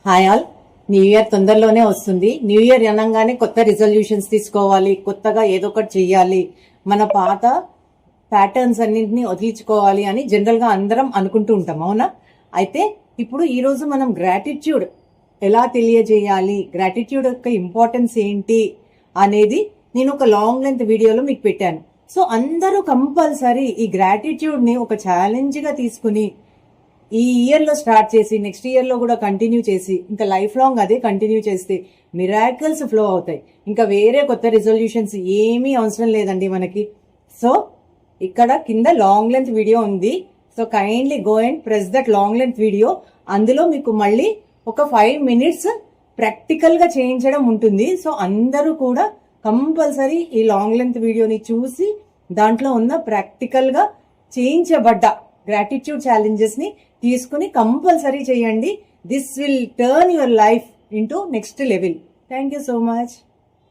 Hi all. New year తొందరలోనే వస్తుంది. New year అనగానే కొత్త రిజల్యూషన్స్ తీసుకోవాలి, కొత్తగా ఏదో ఒకటి చెయ్యాలి, మన పాత ప్యాటర్న్స్ అన్నింటినీ వదిలించుకోవాలి అని జనరల్ గా అందరం అనుకుంటూ ఉంటాం, అవునా? అయితే ఇప్పుడు ఈ రోజు మనం గ్రాటిట్యూడ్ ఎలా తెలియజేయాలి, గ్రాటిట్యూడ్ యొక్క ఇంపార్టెన్స్ ఏంటి అనేది నేను ఒక లాంగ్ లెంత్ వీడియోలో మీకు పెట్టాను. సో అందరూ కంపల్సరీ ఈ గ్రాటిట్యూడ్ ని ఒక ఛాలెంజ్ గా తీసుకుని ఈ ఇయర్ లో స్టార్ట్ చేసి నెక్స్ట్ ఇయర్ లో కూడా కంటిన్యూ చేసి ఇంకా లైఫ్ లాంగ్ అదే కంటిన్యూ చేస్తే మిరాకిల్స్ ఫ్లో అవుతాయి. ఇంకా వేరే కొత్త రిజల్యూషన్స్ ఏమీ అవసరం లేదండి మనకి. సో ఇక్కడ కింద లాంగ్ లెంత్ వీడియో ఉంది. So kindly go and press that long length video. అందులో మీకు మళ్ళీ ఒక 5 minutes ప్రాక్టికల్ గా చేయించడం ఉంటుంది. సో అందరూ కూడా కంపల్సరీ ఈ లాంగ్ లెంత్ వీడియోని చూసి దాంట్లో ఉన్న ప్రాక్టికల్ గా చేయించబడ్డ గ్రాటిట్యూడ్ ఛాలెంజెస్ ని తీసుకుని కంపల్సరీ చేయండి. This will turn your life into next level. Thank you so much.